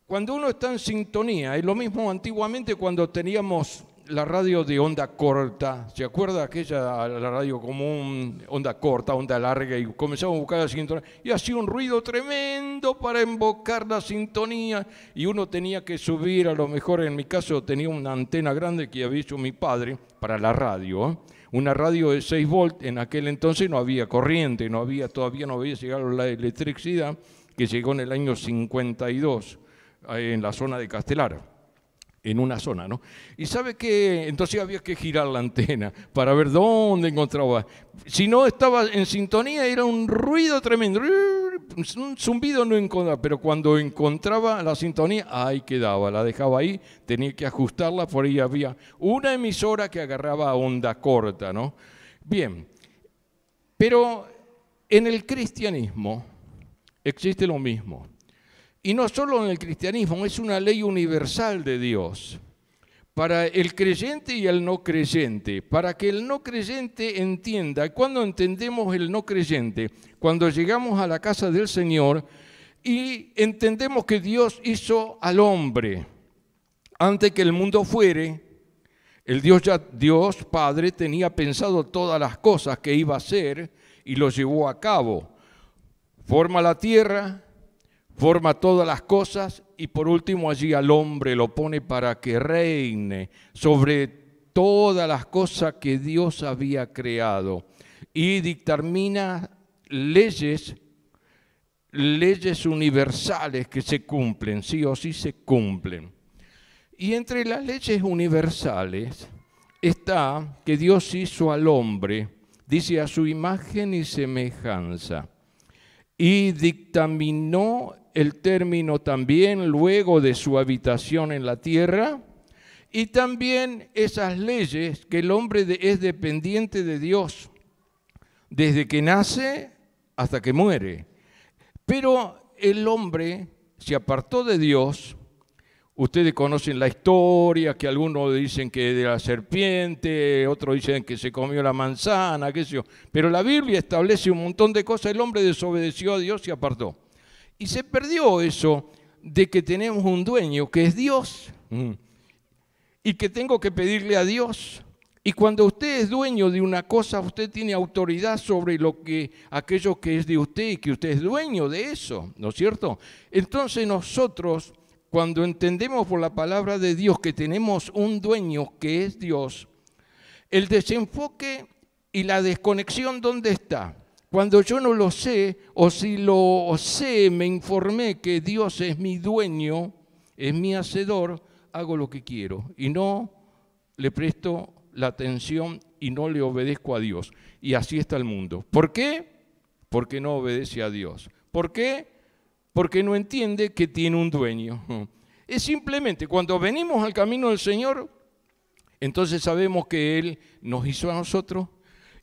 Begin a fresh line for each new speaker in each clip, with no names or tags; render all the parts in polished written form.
Cuando uno está en sintonía, es lo mismo antiguamente cuando teníamos la radio de onda corta. ¿Se acuerda aquella, la radio común, onda corta, onda larga? Y comenzamos a buscar la sintonía y hacía un ruido tremendo para invocar la sintonía. Y uno tenía que subir, a lo mejor en mi caso tenía una antena grande que había hecho mi padre para la radio, ¿eh? Una radio de 6 volts, en aquel entonces no había corriente, todavía no había llegado la electricidad, que llegó en el año 52 en la zona de Castelar. En una zona, ¿no? Y sabe que entonces había que girar la antena para ver dónde encontraba. Si no estaba en sintonía era un ruido tremendo, un zumbido no encontraba, pero cuando encontraba la sintonía, ahí quedaba, la dejaba ahí, tenía que ajustarla, por ahí había una emisora que agarraba onda corta, ¿no? Bien, pero en el cristianismo existe lo mismo. Y no solo en el cristianismo, es una ley universal de Dios para el creyente y el no creyente, para que el no creyente entienda. ¿Cuándo entendemos el no creyente? Cuando llegamos a la casa del Señor y entendemos que Dios hizo al hombre. Antes que el mundo fuere, Dios Padre tenía pensado todas las cosas que iba a hacer y lo llevó a cabo. Forma la tierra, forma todas las cosas y por último allí al hombre lo pone para que reine sobre todas las cosas que Dios había creado y dictamina leyes universales que se cumplen, sí o sí se cumplen. Y entre las leyes universales está que Dios hizo al hombre, dice, a su imagen y semejanza, y dictaminó el término también luego de su habitación en la tierra, y también esas leyes que el hombre es dependiente de Dios desde que nace hasta que muere. Pero el hombre se apartó de Dios. Ustedes conocen la historia, que algunos dicen que de la serpiente, otros dicen que se comió la manzana, qué sé yo. Pero la Biblia establece un montón de cosas. El hombre desobedeció a Dios y se apartó. Y se perdió eso de que tenemos un dueño que es Dios y que tengo que pedirle a Dios. Y cuando usted es dueño de una cosa, usted tiene autoridad sobre aquello que es de usted y que usted es dueño de eso, ¿no es cierto? Entonces nosotros, cuando entendemos por la palabra de Dios que tenemos un dueño que es Dios, el desenfoque y la desconexión, ¿dónde está? Cuando yo no lo sé, o si lo sé, me informé que Dios es mi dueño, es mi hacedor, hago lo que quiero y no le presto la atención y no le obedezco a Dios. Y así está el mundo. ¿Por qué? Porque no obedece a Dios. ¿Por qué? Porque no entiende que tiene un dueño. Es simplemente cuando venimos al camino del Señor, entonces sabemos que Él nos hizo a nosotros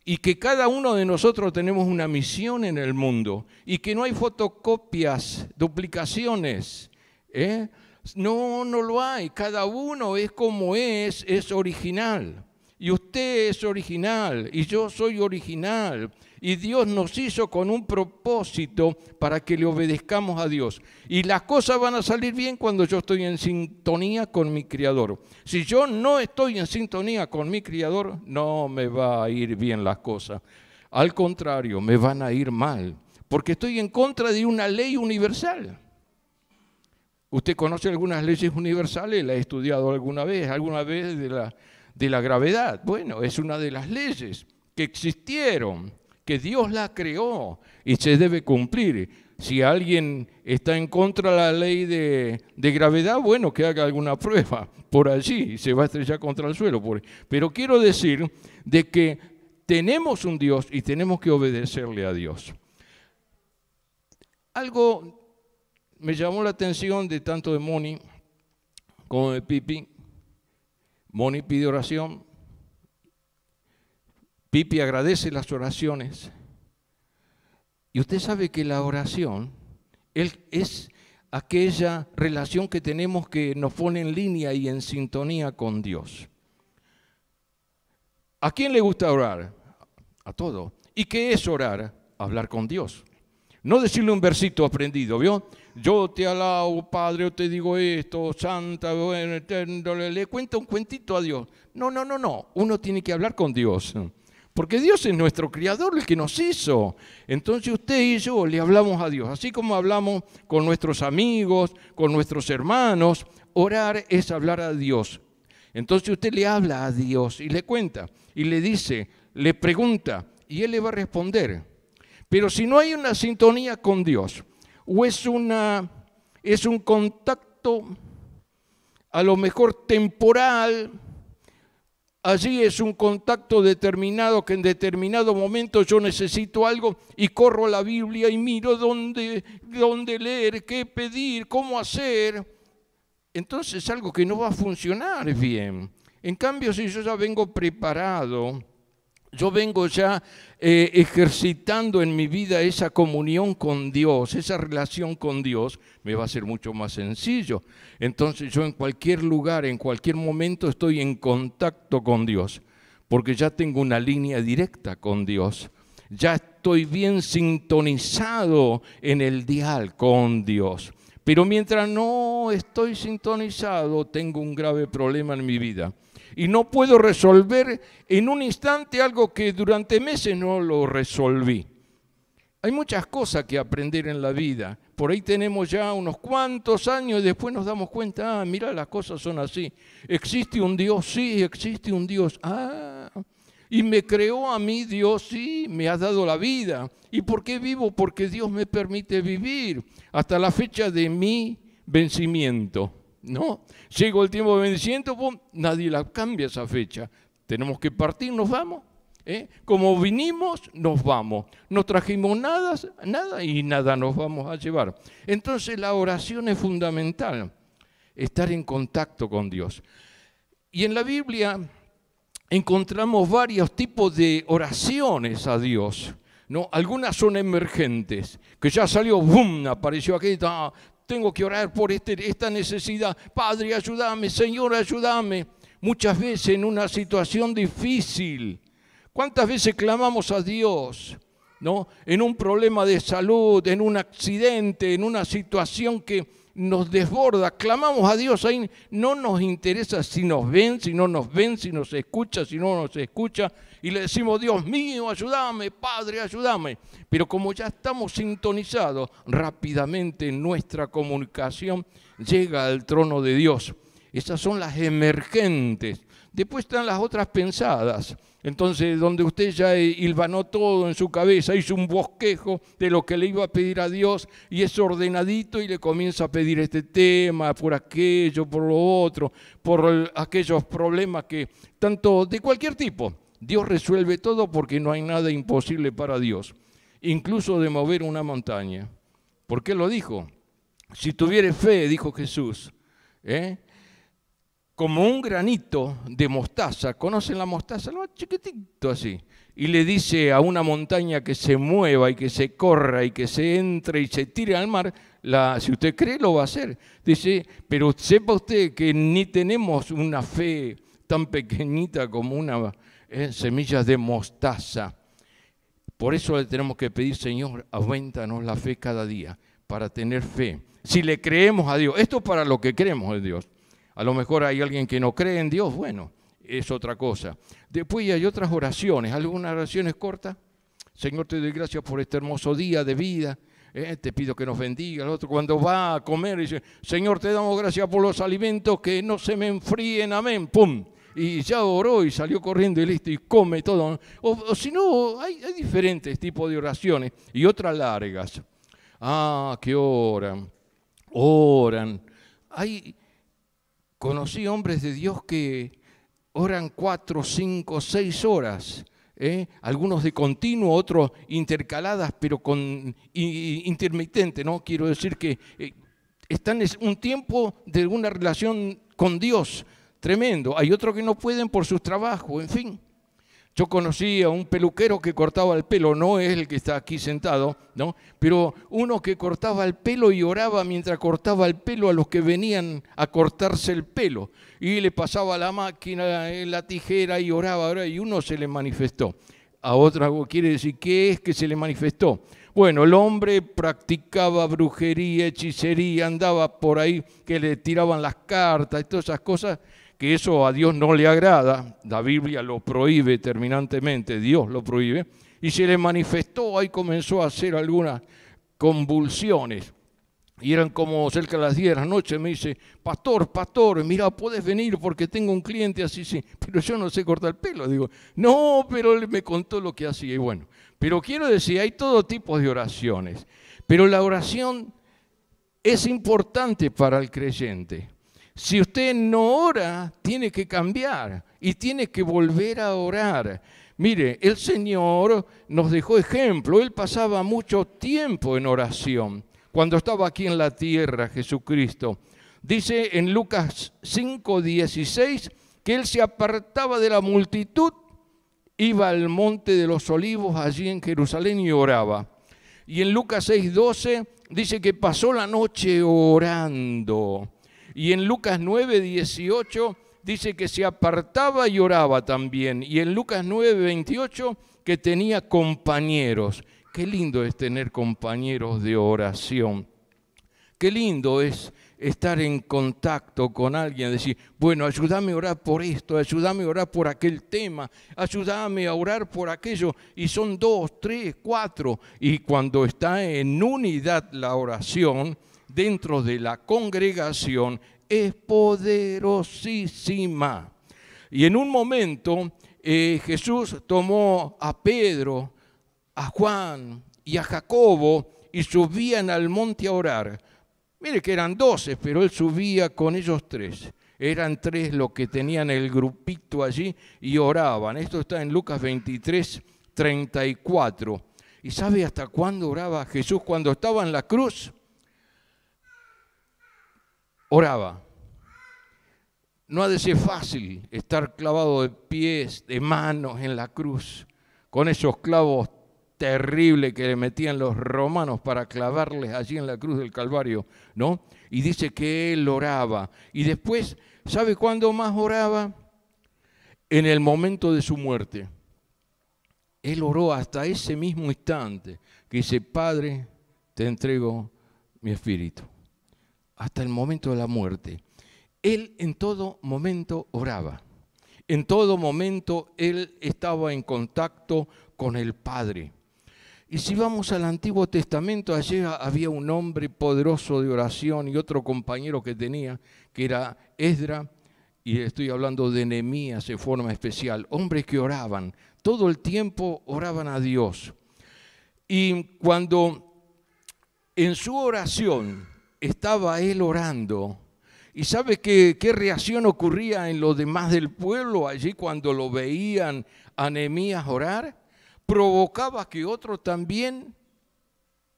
y que cada uno de nosotros tenemos una misión en el mundo y que no hay fotocopias, duplicaciones, ¿eh? No lo hay. Cada uno es como es original. Y usted es original y yo soy original. Y Dios nos hizo con un propósito para que le obedezcamos a Dios. Y las cosas van a salir bien cuando yo estoy en sintonía con mi Creador. Si yo no estoy en sintonía con mi Creador, no me va a ir bien las cosas. Al contrario, me van a ir mal, porque estoy en contra de una ley universal. ¿Usted conoce algunas leyes universales? ¿La ha estudiado alguna vez de la gravedad? Bueno, es una de las leyes que existieron, que Dios la creó y se debe cumplir. Si alguien está en contra de la ley de gravedad, bueno, que haga alguna prueba por allí y se va a estrellar contra el suelo. Pero quiero decir de que tenemos un Dios y tenemos que obedecerle a Dios. Algo me llamó la atención de tanto de Moni como de Pipi. Moni pide oración, Pipi agradece las oraciones. Y usted sabe que la oración es aquella relación que tenemos que nos pone en línea y en sintonía con Dios. ¿A quién le gusta orar? A todo. ¿Y qué es orar? Hablar con Dios. No decirle un versito aprendido, ¿vio? Yo te alabo, Padre, yo te digo esto, Santa, bueno, eterno, le cuento un cuentito a Dios. No. Uno tiene que hablar con Dios. Porque Dios es nuestro Creador, el que nos hizo. Entonces usted y yo le hablamos a Dios. Así como hablamos con nuestros amigos, con nuestros hermanos, orar es hablar a Dios. Entonces usted le habla a Dios y le cuenta, y le dice, le pregunta, y Él le va a responder. Pero si no hay una sintonía con Dios, o es un contacto a lo mejor temporal, allí es un contacto determinado que en determinado momento yo necesito algo y corro a la Biblia y miro dónde leer, qué pedir, cómo hacer. Entonces es algo que no va a funcionar bien. En cambio, si yo ya vengo preparado, yo vengo ya ejercitando en mi vida esa comunión con Dios, esa relación con Dios, me va a ser mucho más sencillo. Entonces yo en cualquier lugar, en cualquier momento estoy en contacto con Dios, porque ya tengo una línea directa con Dios. Ya estoy bien sintonizado en el dial con Dios. Pero mientras no estoy sintonizado, tengo un grave problema en mi vida. Y no puedo resolver en un instante algo que durante meses no lo resolví. Hay muchas cosas que aprender en la vida. Por ahí tenemos ya unos cuantos años y después nos damos cuenta, mira, las cosas son así. ¿Existe un Dios? Sí, existe un Dios. Y me creó a mí Dios, sí, me ha dado la vida. ¿Y por qué vivo? Porque Dios me permite vivir hasta la fecha de mi vencimiento. ¿No? Llegó el tiempo de vencimiento, nadie la cambia esa fecha. Tenemos que partir, nos vamos. Como vinimos, nos vamos. No trajimos nada y nada nos vamos a llevar. Entonces la oración es fundamental, estar en contacto con Dios. Y en la Biblia encontramos varios tipos de oraciones a Dios, ¿no? Algunas son emergentes, que ya salió, ¡bum!, apareció aquí, tengo que orar por esta necesidad. Padre, ayúdame, Señor, ayúdame. Muchas veces en una situación difícil. ¿Cuántas veces clamamos a Dios? ¿No? En un problema de salud, en un accidente, en una situación que nos desborda. Clamamos a Dios. Ahí no nos interesa si nos ven, si no nos ven, si nos escucha, si no nos escucha. Y le decimos, Dios mío, ayúdame, Padre, ayúdame. Pero como ya estamos sintonizados, rápidamente nuestra comunicación llega al trono de Dios. Esas son las emergentes. Después están las otras pensadas. Entonces, donde usted ya hilvanó todo en su cabeza, hizo un bosquejo de lo que le iba a pedir a Dios y es ordenadito y le comienza a pedir este tema, por aquello, por lo otro, por aquellos problemas que, tanto de cualquier tipo, Dios resuelve todo porque no hay nada imposible para Dios, incluso de mover una montaña. ¿Por qué lo dijo? Si tuvieres fe, dijo Jesús, como un granito de mostaza, ¿conocen la mostaza? No, chiquitito así. Y le dice a una montaña que se mueva y que se corra y que se entre y se tire al mar, si usted cree lo va a hacer. Dice, pero sepa usted que ni tenemos una fe tan pequeñita como una semilla de mostaza. Por eso le tenemos que pedir, Señor, aumentanos la fe cada día para tener fe. Si le creemos a Dios, esto es para lo que creemos en Dios. A lo mejor hay alguien que no cree en Dios, bueno, es otra cosa. Después hay otras oraciones, algunas oraciones cortas. Señor, te doy gracias por este hermoso día de vida. Te pido que nos bendiga. El otro cuando va a comer dice, Señor, te damos gracias por los alimentos que no se me enfríen, amén, pum. Y ya oró y salió corriendo y listo, y come todo. O si no, hay diferentes tipos de oraciones y otras largas. Que oran. Conocí hombres de Dios que oran 4, 5, 6 horas. Algunos de continuo, otros intercaladas, pero intermitente, ¿no? Quiero decir que están en un tiempo de una relación con Dios tremendo. Hay otros que no pueden por sus trabajos, en fin. Yo conocí a un peluquero que cortaba el pelo, no es el que está aquí sentado, ¿no? Pero uno que cortaba el pelo y oraba mientras cortaba el pelo a los que venían a cortarse el pelo. Y le pasaba la máquina, la tijera y oraba, y uno se le manifestó. A otro quiere decir, ¿qué es que se le manifestó? Bueno, el hombre practicaba brujería, hechicería, andaba por ahí que le tiraban las cartas y todas esas cosas, que eso a Dios no le agrada. La Biblia lo prohíbe terminantemente, Dios lo prohíbe. Y se le manifestó, ahí comenzó a hacer algunas convulsiones. Y eran como cerca de las 10 de la noche, me dice, pastor, mira, ¿puedes venir porque tengo un cliente así? Sí, pero yo no sé cortar el pelo. Digo, no, pero él me contó lo que hacía. Y bueno, pero quiero decir, hay todo tipo de oraciones, pero la oración es importante para el creyente. Si usted no ora, tiene que cambiar y tiene que volver a orar. Mire, el Señor nos dejó ejemplo, Él pasaba mucho tiempo en oración. Cuando estaba aquí en la tierra, Jesucristo, dice en Lucas 5:16 que Él se apartaba de la multitud, iba al monte de los olivos allí en Jerusalén y oraba. Y en Lucas 6:12 dice que pasó la noche orando. Y en Lucas 9:18 dice que se apartaba y oraba también. Y en Lucas 9:28 que tenía compañeros. Qué lindo es tener compañeros de oración. Qué lindo es estar en contacto con alguien, decir, bueno, ayúdame a orar por esto, ayúdame a orar por aquel tema, ayúdame a orar por aquello. Y son 2, 3, 4. Y cuando está en unidad la oración, dentro de la congregación, es poderosísima. Y en un momento Jesús tomó a Pedro, a Juan y a Jacobo y subían al monte a orar. Mire que eran 12, pero él subía con ellos 3. Eran 3 los que tenían el grupito allí y oraban. Esto está en Lucas 23:34. ¿Y sabe hasta cuándo oraba Jesús? Cuando estaba en la cruz, oraba. No ha de ser fácil estar clavado de pies, de manos en la cruz, con esos clavos terrible que le metían los romanos para clavarles allí en la cruz del Calvario, ¿no? Y dice que él oraba. Y después, ¿sabe cuándo más oraba? En el momento de su muerte. Él oró hasta ese mismo instante, que dice, Padre, te entrego mi espíritu. Hasta el momento de la muerte. Él en todo momento oraba. En todo momento él estaba en contacto con el Padre. Y si vamos al Antiguo Testamento, allí había un hombre poderoso de oración y otro compañero que tenía, que era Esdra, y estoy hablando de Nehemías de forma especial, hombres que oraban, todo el tiempo oraban a Dios. Y cuando en su oración estaba él orando, ¿y sabe qué reacción ocurría en los demás del pueblo allí cuando lo veían a Nehemías orar? Provocaba que otros también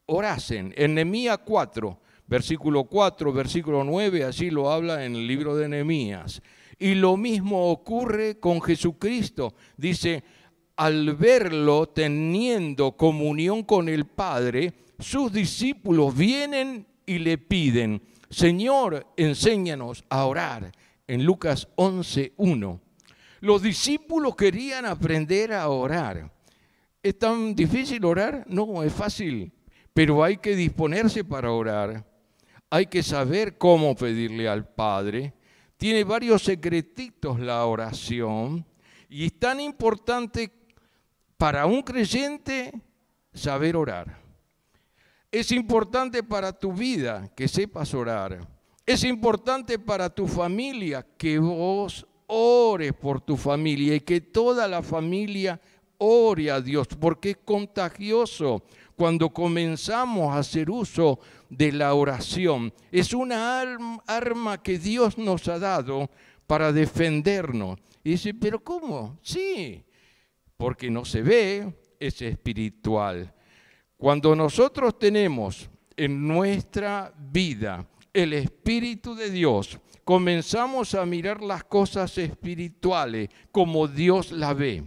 orasen. En Nehemías 4, versículo 4, versículo 9, así lo habla en el libro de Nehemías. Y lo mismo ocurre con Jesucristo. Dice, al verlo teniendo comunión con el Padre, sus discípulos vienen y le piden, Señor, enséñanos a orar. En Lucas 11:1. Los discípulos querían aprender a orar. ¿Es tan difícil orar? No, es fácil, pero hay que disponerse para orar. Hay que saber cómo pedirle al Padre. Tiene varios secretitos la oración y es tan importante para un creyente saber orar. Es importante para tu vida que sepas orar. Es importante para tu familia que vos ores por tu familia y que toda la familia ore a Dios, porque es contagioso cuando comenzamos a hacer uso de la oración. Es una arma que Dios nos ha dado para defendernos. Y dice, ¿pero cómo? Sí, porque no se ve, es espiritual. Cuando nosotros tenemos en nuestra vida el Espíritu de Dios, comenzamos a mirar las cosas espirituales como Dios las ve.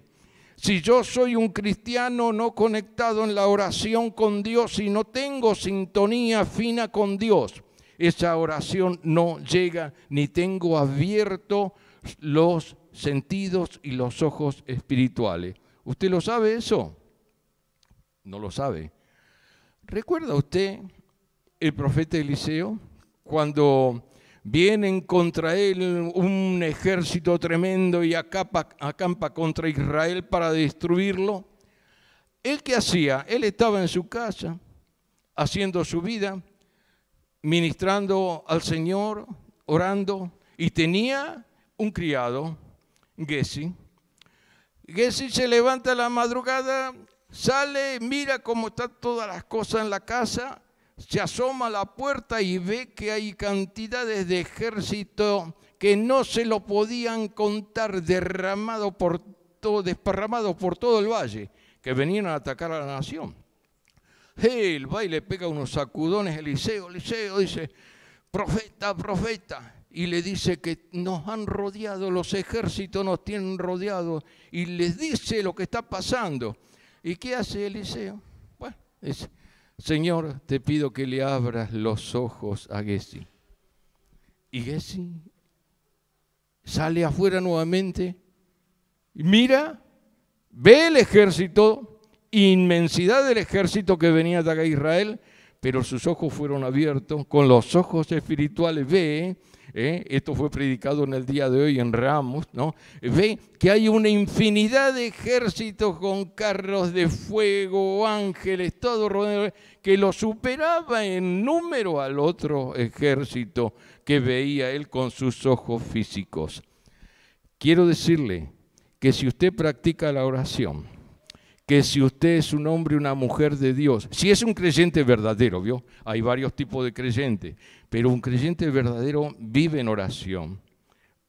Si yo soy un cristiano no conectado en la oración con Dios y no tengo sintonía fina con Dios, esa oración no llega ni tengo abierto los sentidos y los ojos espirituales. ¿Usted lo sabe eso? No lo sabe. ¿Recuerda usted el profeta Eliseo? Cuando vienen contra él un ejército tremendo y acampa contra Israel para destruirlo. ¿Él qué hacía? Él estaba en su casa, haciendo su vida, ministrando al Señor, orando, y tenía un criado, Gesi. Gesi se levanta a la madrugada, sale, mira cómo están todas las cosas en la casa, se asoma a la puerta y ve que hay cantidades de ejército que no se lo podían contar, desparramado por todo el valle, que venían a atacar a la nación. Él va y le pega unos sacudones a Eliseo. Eliseo dice, profeta, profeta. Y le dice que nos han rodeado, los ejércitos nos tienen rodeados. Y les dice lo que está pasando. ¿Y qué hace Eliseo? Bueno, dice, Señor, te pido que le abras los ojos a Gesi. Y Gesi sale afuera nuevamente, mira, ve el ejército, inmensidad del ejército que venía a atacar a Israel, pero sus ojos fueron abiertos, con los ojos espirituales ve, esto fue predicado en el día de hoy en Ramos, ¿no? Ve que hay una infinidad de ejércitos con carros de fuego, ángeles, todo rodeado, que lo superaba en número al otro ejército que veía él con sus ojos físicos. Quiero decirle que si usted practica la oración, que si usted es un hombre o una mujer de Dios, si es un creyente verdadero, ¿vio? Hay varios tipos de creyentes, pero un creyente verdadero vive en oración,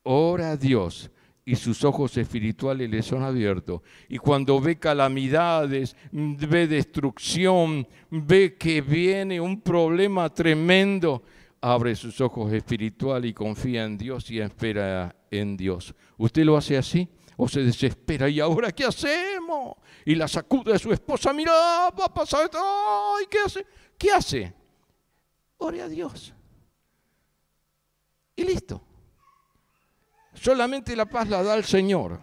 ora a Dios y sus ojos espirituales le son abiertos. Y cuando ve calamidades, ve destrucción, ve que viene un problema tremendo, abre sus ojos espirituales y confía en Dios y espera en Dios. ¿Usted lo hace así? ¿O se desespera? ¿Y ahora qué hacemos? Y la sacude a su esposa, mira, va a pasar esto. Ay, ¿qué hace? ¿Qué hace? Ore a Dios. Y listo. Solamente la paz la da el Señor.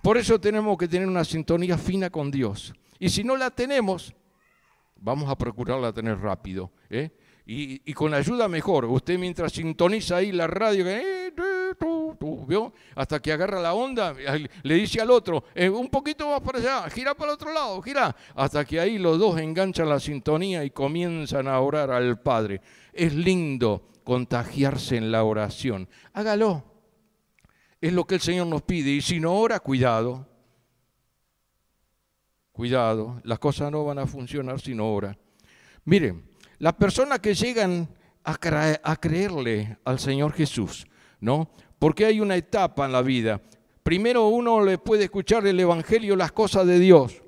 Por eso tenemos que tener una sintonía fina con Dios. Y si no la tenemos, vamos a procurarla tener rápido. Y con ayuda mejor. Usted mientras sintoniza ahí la radio, ¿vio? Hasta que agarra la onda, le dice al otro, un poquito más para allá, gira para el otro lado, gira. Hasta que ahí los dos enganchan la sintonía y comienzan a orar al Padre. Es lindo contagiarse en la oración. Hágalo. Es lo que el Señor nos pide. Y si no ora, cuidado. Cuidado. Las cosas no van a funcionar si no ora. Miren, las personas que llegan a creerle al Señor Jesús, ¿no? Porque hay una etapa en la vida. Primero uno le puede escuchar el Evangelio, las cosas de Dios.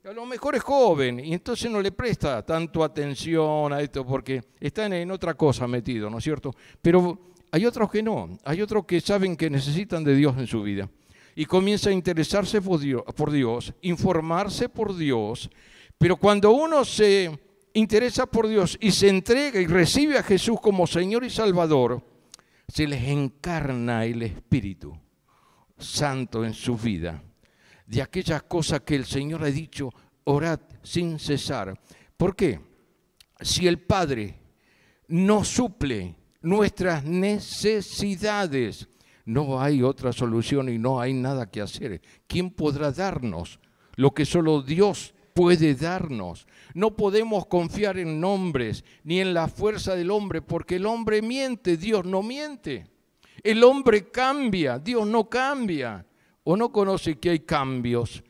A lo mejor es joven y entonces no le presta tanto atención a esto porque están en otra cosa metido, ¿no es cierto? Pero hay otros que no, hay otros que saben que necesitan de Dios en su vida. Y comienza a interesarse por Dios, informarse por Dios. Pero cuando uno se interesa por Dios y se entrega y recibe a Jesús como Señor y Salvador, se les encarna el Espíritu Santo en su vida, de aquellas cosas que el Señor ha dicho, orad sin cesar. ¿Por qué? Si el Padre no suple nuestras necesidades, no hay otra solución y no hay nada que hacer. ¿Quién podrá darnos lo que solo Dios puede darnos? No podemos confiar en hombres ni en la fuerza del hombre, porque el hombre miente, Dios no miente. El hombre cambia, Dios no cambia. ¿O no conoce que hay cambios?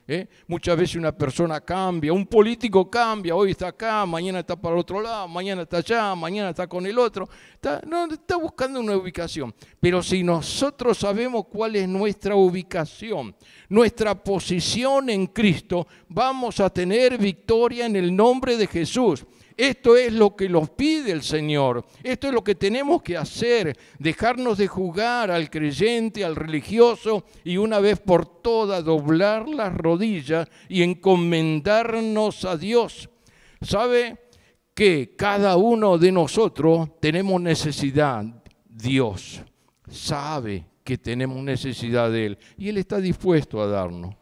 Muchas veces una persona cambia, un político cambia, hoy está acá, mañana está para el otro lado, mañana está allá, mañana está con el otro. Está buscando una ubicación. Pero si nosotros sabemos cuál es nuestra ubicación, nuestra posición en Cristo, vamos a tener victoria en el nombre de Jesús. Esto es lo que nos pide el Señor. Esto es lo que tenemos que hacer. Dejarnos de jugar al creyente, al religioso y una vez por todas doblar las rodillas y encomendarnos a Dios. ¿Sabe que cada uno de nosotros tenemos necesidad? Dios sabe que tenemos necesidad de Él y Él está dispuesto a darnos.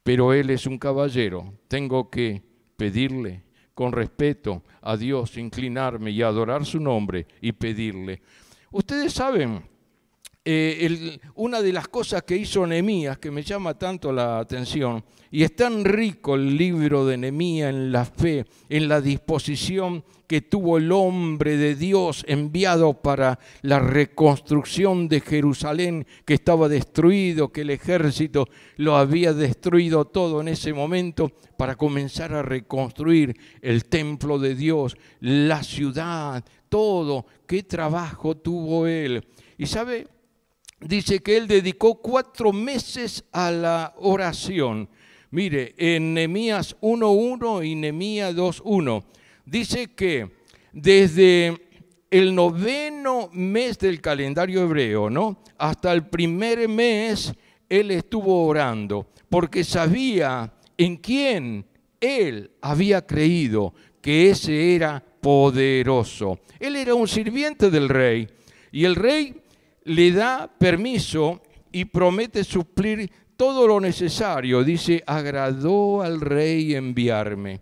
Pero Él es un caballero. Tengo que pedirle, con respeto a Dios, inclinarme y adorar su nombre y pedirle. Ustedes saben, una de las cosas que hizo Nehemías, que me llama tanto la atención, y es tan rico el libro de Nehemías en la fe, en la disposición que tuvo el hombre de Dios enviado para la reconstrucción de Jerusalén, que estaba destruido, que el ejército lo había destruido todo en ese momento, para comenzar a reconstruir el templo de Dios, la ciudad, todo. Qué trabajo tuvo él. Y sabe, dice que él dedicó 4 meses a la oración. Mire, en Nehemías 1:1 y Nehemías 2:1, dice que desde el 9º mes del calendario hebreo, ¿no?, hasta el primer mes, él estuvo orando, porque sabía en quién él había creído, que ese era poderoso. Él era un sirviente del rey, y el rey le da permiso y promete suplir todo lo necesario. Dice, agradó al rey enviarme,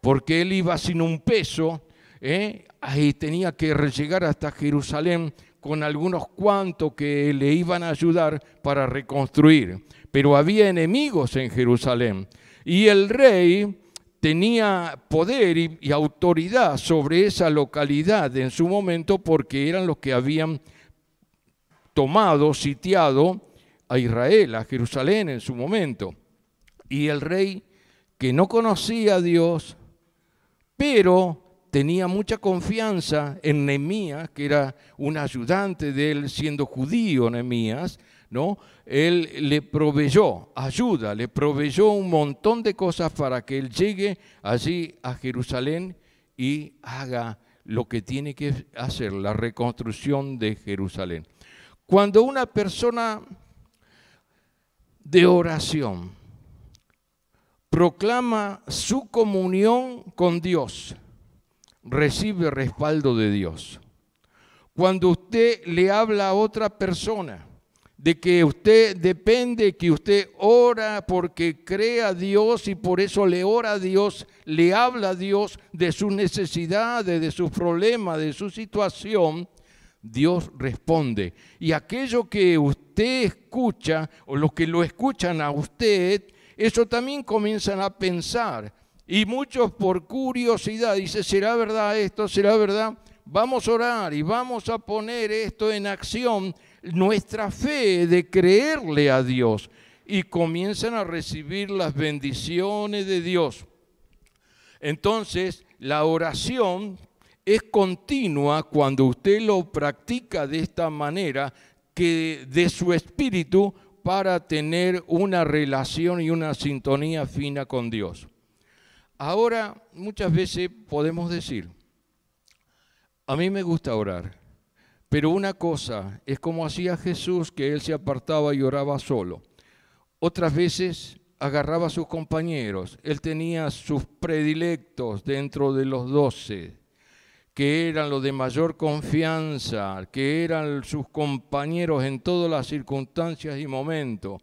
porque él iba sin un peso, y tenía que llegar hasta Jerusalén con algunos cuantos que le iban a ayudar para reconstruir. Pero había enemigos en Jerusalén, y el rey tenía poder y autoridad sobre esa localidad en su momento, porque eran los que habían tomado, sitiado a Israel, a Jerusalén en su momento. Y el rey, que no conocía a Dios, pero tenía mucha confianza en Nehemías, que era un ayudante de él, siendo judío Nehemías, ¿no?, él le proveyó ayuda, le proveyó un montón de cosas para que él llegue allí a Jerusalén y haga lo que tiene que hacer, la reconstrucción de Jerusalén. Cuando una persona de oración proclama su comunión con Dios, recibe respaldo de Dios. Cuando usted le habla a otra persona de que usted depende, que usted ora porque cree a Dios y por eso le ora a Dios, le habla a Dios de sus necesidades, de sus problemas, de su situación, Dios responde. Y aquello que usted escucha, o los que lo escuchan a usted, eso también comienzan a pensar. Y muchos por curiosidad dicen, ¿será verdad esto? ¿Será verdad? Vamos a orar y vamos a poner esto en acción, nuestra fe de creerle a Dios. Y comienzan a recibir las bendiciones de Dios. Entonces, la oración es continua cuando usted lo practica de esta manera, que de su espíritu, para tener una relación y una sintonía fina con Dios. Ahora, muchas veces podemos decir, a mí me gusta orar, pero una cosa es como hacía Jesús, que él se apartaba y oraba solo. Otras veces agarraba a sus compañeros, él tenía sus predilectos dentro de los 12, que eran los de mayor confianza, que eran sus compañeros en todas las circunstancias y momentos,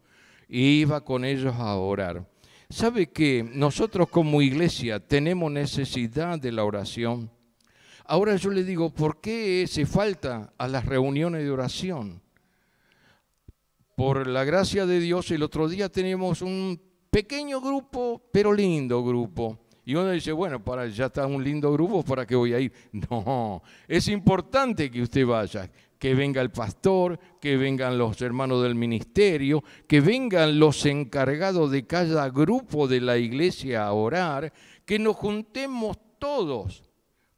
y iba con ellos a orar. ¿Sabe que nosotros como iglesia tenemos necesidad de la oración? Ahora yo le digo, ¿por qué se falta a las reuniones de oración? Por la gracia de Dios, el otro día tenemos un pequeño grupo, pero lindo grupo. Y uno dice, bueno, ya está un lindo grupo, ¿para qué voy a ir? No, es importante que usted vaya, que venga el pastor, que vengan los hermanos del ministerio, que vengan los encargados de cada grupo de la iglesia a orar, que nos juntemos todos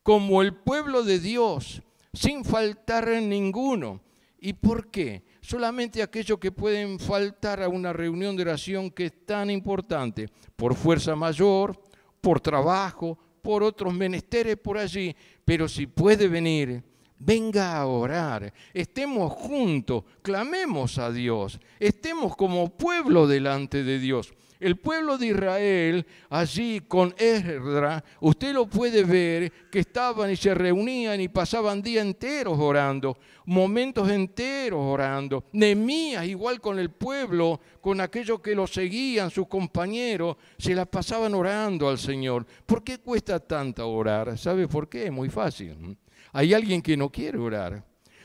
como el pueblo de Dios, sin faltar ninguno. ¿Y por qué? Solamente aquellos que pueden faltar a una reunión de oración que es tan importante, por fuerza mayor, por trabajo, por otros menesteres por allí, pero si puede venir, venga a orar, estemos juntos, clamemos a Dios, estemos como pueblo delante de Dios. El pueblo de Israel, allí con Esdras, usted lo puede ver, que estaban y se reunían y pasaban días enteros orando, momentos enteros orando. Nehemías, igual con el pueblo, con aquellos que lo seguían, sus compañeros, se la pasaban orando al Señor. ¿Por qué cuesta tanto orar? ¿Sabe por qué? Es muy fácil. Hay alguien que no quiere orar.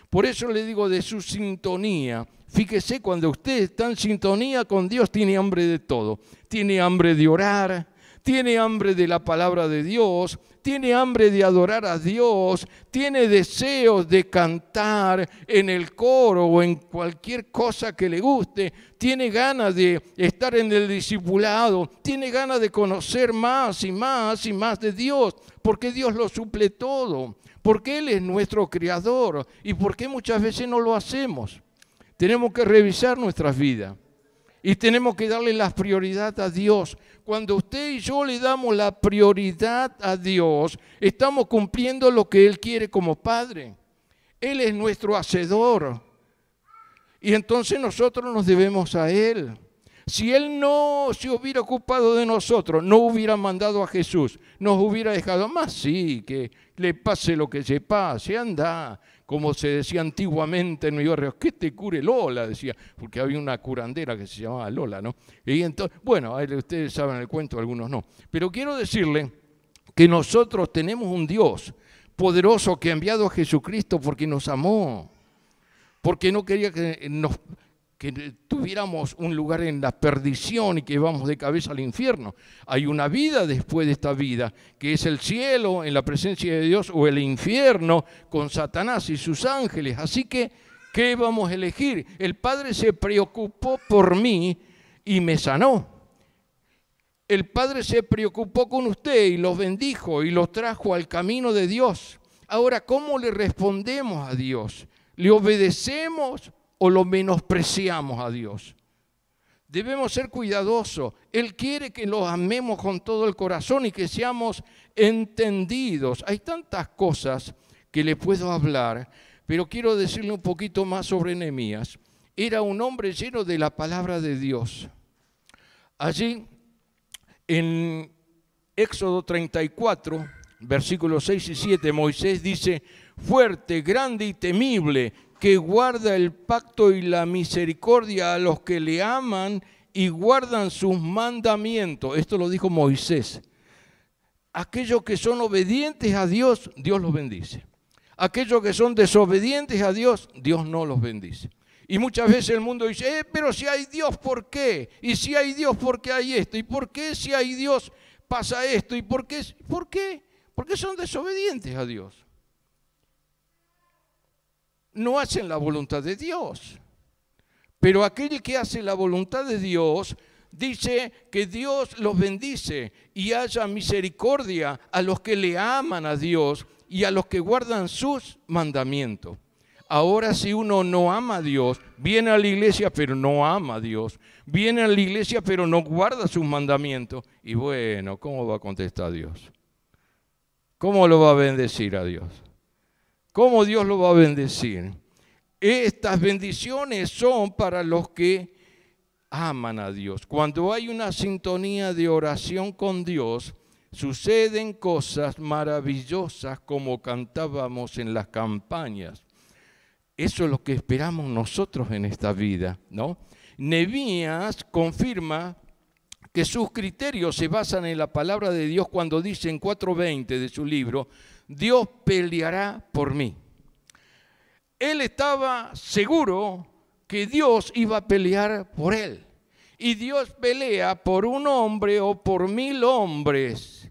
Por eso le digo de su sintonía. Fíjese, cuando usted está en sintonía con Dios, tiene hambre de todo. Tiene hambre de orar, tiene hambre de la palabra de Dios, tiene hambre de adorar a Dios, tiene deseos de cantar en el coro o en cualquier cosa que le guste, tiene ganas de estar en el discipulado, tiene ganas de conocer más y más y más de Dios, porque Dios lo suple todo, porque Él es nuestro Creador y porque muchas veces no lo hacemos. Tenemos que revisar nuestras vidas y tenemos que darle la prioridad a Dios. Cuando usted y yo le damos la prioridad a Dios, estamos cumpliendo lo que Él quiere como Padre. Él es nuestro hacedor y entonces nosotros nos debemos a Él. Si Él no se hubiera ocupado de nosotros, no hubiera mandado a Jesús, nos hubiera dejado más, sí, que le pase lo que se pase, anda. Como se decía antiguamente en mi barrio, que te cure Lola, decía, porque había una curandera que se llamaba Lola, ¿no? Y entonces, bueno, ustedes saben el cuento, algunos no. Pero quiero decirle que nosotros tenemos un Dios poderoso que ha enviado a Jesucristo porque nos amó, porque no quería que tuviéramos un lugar en la perdición y que vamos de cabeza al infierno. Hay una vida después de esta vida, que es el cielo en la presencia de Dios o el infierno con Satanás y sus ángeles. Así que, ¿qué vamos a elegir? El Padre se preocupó por mí y me sanó. El Padre se preocupó con usted y los bendijo y los trajo al camino de Dios. Ahora, ¿cómo le respondemos a Dios? ¿Le obedecemos o lo menospreciamos a Dios? Debemos ser cuidadosos. Él quiere que lo amemos con todo el corazón y que seamos entendidos. Hay tantas cosas que le puedo hablar, pero quiero decirle un poquito más sobre Nehemías. Era un hombre lleno de la palabra de Dios. Allí, en Éxodo 34, versículos 6 y 7, Moisés dice: fuerte, grande y temible, que guarda el pacto y la misericordia a los que le aman y guardan sus mandamientos. Esto lo dijo Moisés. Aquellos que son obedientes a Dios, Dios los bendice. Aquellos que son desobedientes a Dios, Dios no los bendice. Y muchas veces el mundo dice, pero si hay Dios, ¿por qué? Y si hay Dios, ¿por qué hay esto? ¿Y por qué si hay Dios pasa esto? ¿Y por qué? ¿Por qué? Porque son desobedientes a Dios. No hacen la voluntad de Dios. Pero aquel que hace la voluntad de Dios dice que Dios los bendice y haya misericordia a los que le aman a Dios y a los que guardan sus mandamientos. Ahora, si uno no ama a Dios, viene a la iglesia pero no ama a Dios, viene a la iglesia pero no guarda sus mandamientos, y bueno, ¿cómo va a contestar Dios? ¿Cómo lo va a bendecir a Dios? ¿Cómo Dios lo va a bendecir? Estas bendiciones son para los que aman a Dios. Cuando hay una sintonía de oración con Dios, suceden cosas maravillosas como cantábamos en las campañas. Eso es lo que esperamos nosotros en esta vida, ¿no? Nehemías confirma que sus criterios se basan en la palabra de Dios cuando dice en 4:20 de su libro, Dios peleará por mí. Él estaba seguro que Dios iba a pelear por él. Y Dios pelea por un hombre o por 1000 hombres.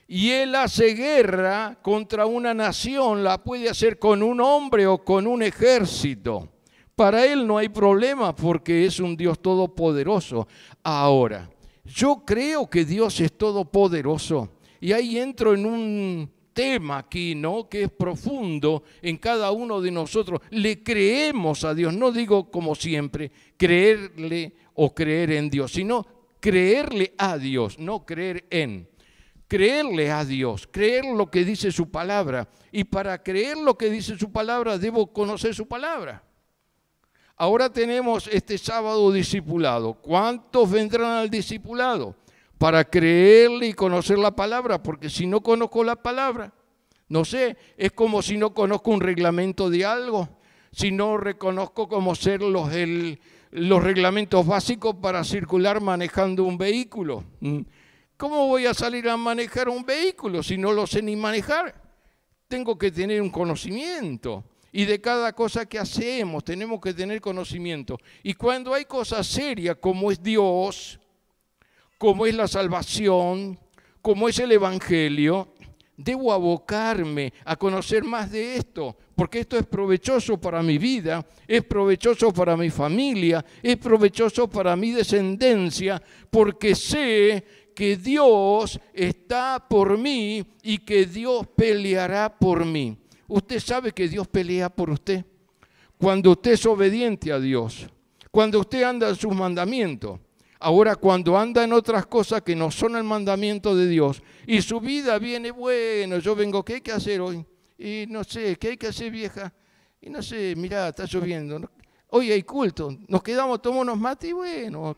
Y Él hace guerra contra una nación, la puede hacer con un hombre o con un ejército. Para Él no hay problema porque es un Dios todopoderoso. Ahora, yo creo que Dios es todopoderoso. Y ahí entro en un tema aquí, ¿no? Que es profundo en cada uno de nosotros. Le creemos a Dios, no digo como siempre, creerle o creer en Dios, sino creerle a Dios, no creer en. Creerle a Dios, creer lo que dice su palabra. Y para creer lo que dice su palabra, debo conocer su palabra. Ahora tenemos este sábado discipulado. ¿Cuántos vendrán al discipulado? Para creerle y conocer la palabra, porque si no conozco la palabra, no sé, es como si no conozco un reglamento de algo, si no reconozco cómo ser los reglamentos básicos para circular manejando un vehículo. ¿Cómo voy a salir a manejar un vehículo si no lo sé ni manejar? Tengo que tener un conocimiento. Y de cada cosa que hacemos tenemos que tener conocimiento. Y cuando hay cosas serias como es Dios, como es la salvación, como es el Evangelio, debo abocarme a conocer más de esto, porque esto es provechoso para mi vida, es provechoso para mi familia, es provechoso para mi descendencia, porque sé que Dios está por mí y que Dios peleará por mí. ¿Usted sabe que Dios pelea por usted? Cuando usted es obediente a Dios, cuando usted anda en sus mandamientos. Ahora, cuando anda en otras cosas que no son el mandamiento de Dios y su vida viene, bueno, yo vengo, ¿qué hay que hacer hoy? Y no sé, ¿qué hay que hacer, vieja? Y no sé, mirá, está lloviendo. Hoy hay culto, nos quedamos, tomamos unos mates y bueno,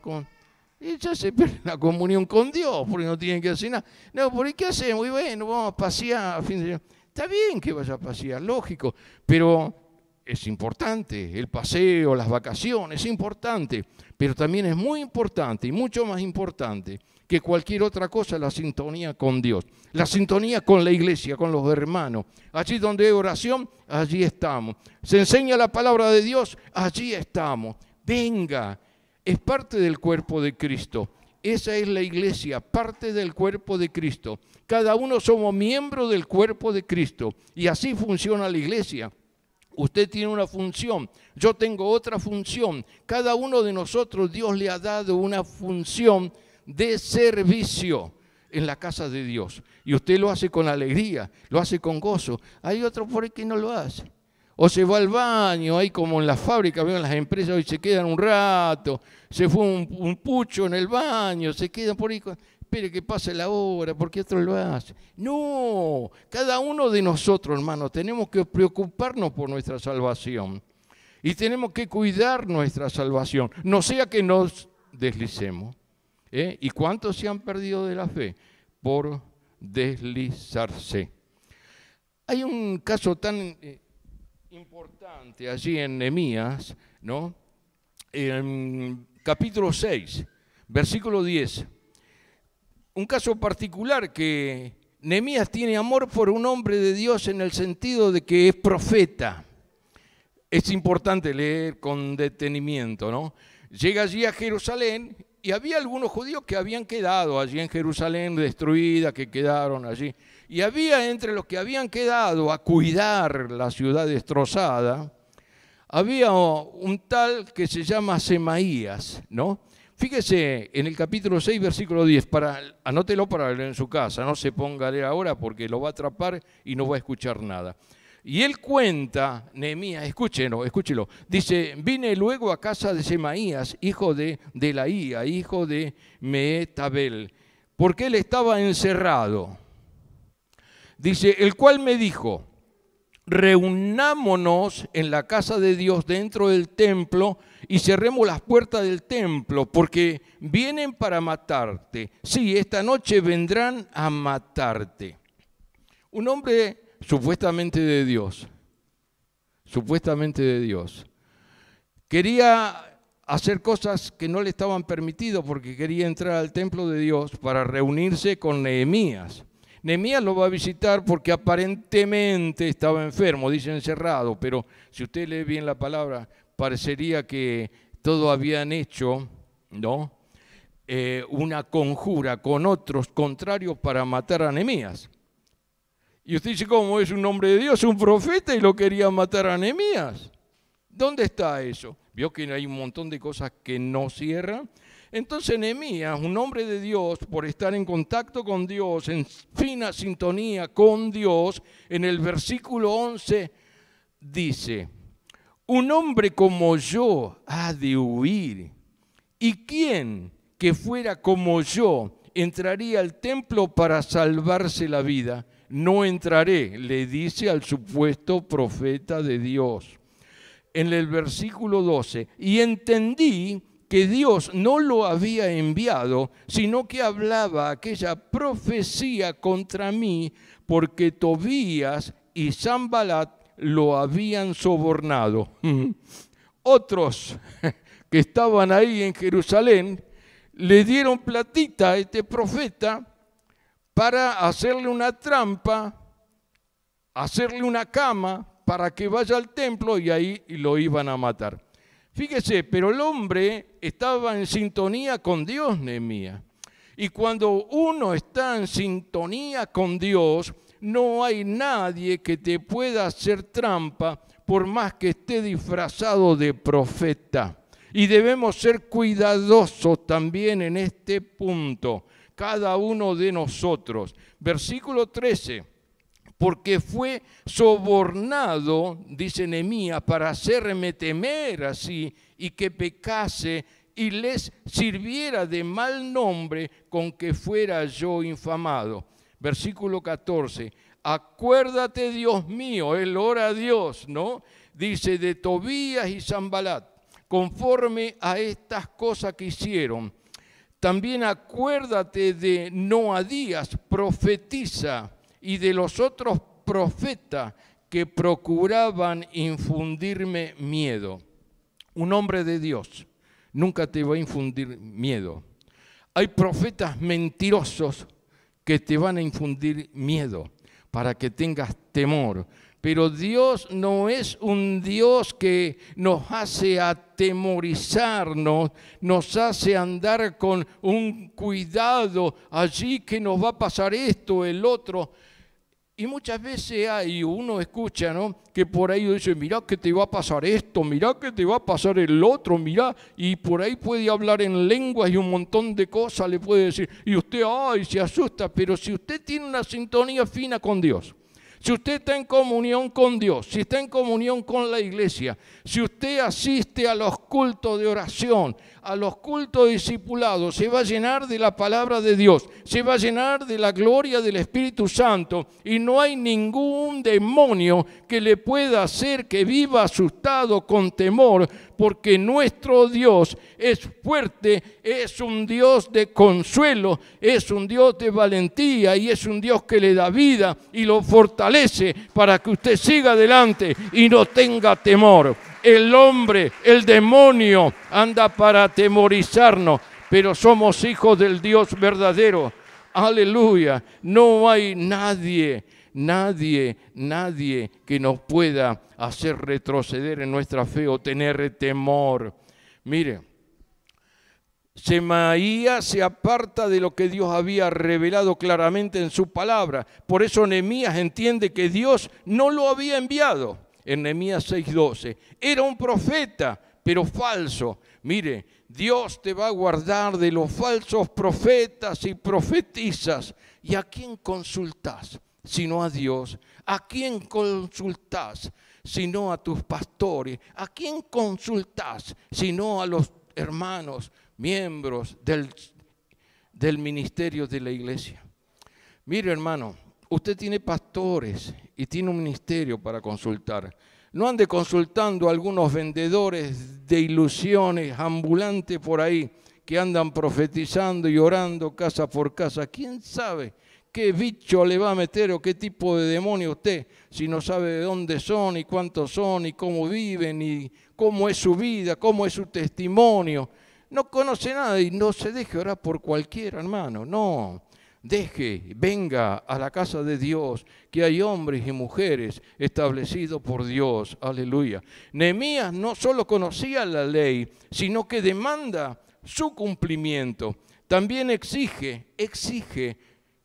y ya se pierde la comunión con Dios porque no tienen que hacer nada. No, ¿por qué hacemos? Y bueno, vamos a pasear a fin de semana. Está bien que vaya a pasear, lógico, pero es importante el paseo, las vacaciones, es importante, pero también es muy importante y mucho más importante que cualquier otra cosa la sintonía con Dios, la sintonía con la iglesia, con los hermanos. Allí donde hay oración, allí estamos. Se enseña la palabra de Dios, allí estamos. Venga, es parte del cuerpo de Cristo. Esa es la iglesia, parte del cuerpo de Cristo. Cada uno somos miembros del cuerpo de Cristo y así funciona la iglesia. Usted tiene una función, yo tengo otra función. Cada uno de nosotros Dios le ha dado una función de servicio en la casa de Dios. Y usted lo hace con alegría, lo hace con gozo. Hay otro por ahí que no lo hace. O se va al baño, ahí como en las fábricas, veo en las empresas, hoy se quedan un rato, se fue un pucho en el baño, se quedan por ahí, espere que pase la hora, porque otro lo hace. No, cada uno de nosotros, hermanos, tenemos que preocuparnos por nuestra salvación y tenemos que cuidar nuestra salvación, no sea que nos deslicemos. ¿Y cuántos se han perdido de la fe? Por deslizarse. Hay un caso tan importante allí en Nehemías, ¿no? En capítulo 6, versículo 10. Un caso particular que Nehemías tiene amor por un hombre de Dios en el sentido de que es profeta. Es importante leer con detenimiento, ¿no? Llega allí a Jerusalén y había algunos judíos que habían quedado allí en Jerusalén, destruida, que quedaron allí. Y había entre los que habían quedado a cuidar la ciudad destrozada, había un tal que se llama Semaías, ¿no? Fíjese en el capítulo 6, versículo 10, anótelo para leer en su casa, no se ponga a leer ahora porque lo va a atrapar y no va a escuchar nada. Y él cuenta, Nehemías, escúchelo, dice, vine luego a casa de Semaías, hijo de Delaía, hijo de Mehetabel, porque él estaba encerrado. Dice, el cual me dijo, reunámonos en la casa de Dios dentro del templo y cerremos las puertas del templo, porque vienen para matarte. Sí, esta noche vendrán a matarte. Un hombre supuestamente de Dios, quería hacer cosas que no le estaban permitidas porque quería entrar al templo de Dios para reunirse con Nehemías. Nehemías lo va a visitar porque aparentemente estaba enfermo, dice encerrado, pero si usted lee bien la palabra, parecería que todo habían hecho, ¿no? Una conjura con otros contrarios para matar a Nehemías. Y usted dice, ¿cómo es un hombre de Dios, un profeta y lo quería matar a Nehemías? ¿Dónde está eso? ¿Vio que hay un montón de cosas que no cierran? Entonces Nehemías, un hombre de Dios, por estar en contacto con Dios, en fina sintonía con Dios, en el versículo 11 dice, un hombre como yo ha de huir, ¿y quién que fuera como yo entraría al templo para salvarse la vida? No entraré, le dice al supuesto profeta de Dios. en el versículo 12, y entendí que Dios no lo había enviado, sino que hablaba aquella profecía contra mí, porque Tobías y Sanbalat lo habían sobornado. Otros que estaban ahí en Jerusalén le dieron platita a este profeta para hacerle una trampa, hacerle una cama para que vaya al templo y ahí lo iban a matar. Fíjese, pero el hombre estaba en sintonía con Dios, Nehemías. Y cuando uno está en sintonía con Dios, no hay nadie que te pueda hacer trampa por más que esté disfrazado de profeta. Y debemos ser cuidadosos también en este punto, cada uno de nosotros. Versículo 13. Porque fue sobornado, dice Nehemías, para hacerme temer así y que pecase y les sirviera de mal nombre con que fuera yo infamado. Versículo 14, acuérdate, Dios mío, él ora a Dios, ¿no? Dice, de Tobías y Sanbalat, conforme a estas cosas que hicieron. También acuérdate de Noadías, profetiza, y de los otros profetas que procuraban infundirme miedo. Un hombre de Dios nunca te va a infundir miedo. Hay profetas mentirosos que te van a infundir miedo para que tengas temor. Pero Dios no es un Dios que nos hace atemorizarnos, nos hace andar con un cuidado allí que nos va a pasar esto, el otro. Y muchas veces uno escucha, ¿no?, que por ahí dice, mirá que te va a pasar esto, mirá que te va a pasar el otro, mirá, y por ahí puede hablar en lenguas y un montón de cosas le puede decir, y usted, se asusta, pero si usted tiene una sintonía fina con Dios, si usted está en comunión con Dios, si está en comunión con la iglesia, si usted asiste a los cultos de oración, a los cultos discipulados, se va a llenar de la palabra de Dios, se va a llenar de la gloria del Espíritu Santo y no hay ningún demonio que le pueda hacer que viva asustado con temor, porque nuestro Dios es fuerte, es un Dios de consuelo, es un Dios de valentía y es un Dios que le da vida y lo fortalece para que usted siga adelante y no tenga temor. El hombre, el demonio anda para atemorizarnos, pero somos hijos del Dios verdadero. Aleluya. No hay nadie que nos pueda hacer retroceder en nuestra fe o tener temor. Mire, Semaías se aparta de lo que Dios había revelado claramente en su palabra. Por eso Nehemías entiende que Dios no lo había enviado. En Nehemías 6:12, era un profeta, pero falso. Mire, Dios te va a guardar de los falsos profetas y profetizas. ¿Y a quién consultás? Sino a Dios. ¿A quién consultás? Sino a tus pastores. ¿A quién consultás? Sino a los hermanos, miembros del ministerio de la iglesia. Mire, hermano, usted tiene pastores y tiene un ministerio para consultar. No ande consultando a algunos vendedores de ilusiones ambulantes por ahí que andan profetizando y orando casa por casa. ¿Quién sabe qué bicho le va a meter o qué tipo de demonio usted si no sabe de dónde son y cuántos son y cómo viven y cómo es su vida, cómo es su testimonio? No conoce nada y no se deje orar por cualquiera, hermano, no. Venga a la casa de Dios, que hay hombres y mujeres establecidos por Dios. Aleluya. Nehemías no solo conocía la ley, sino que demanda su cumplimiento. También exige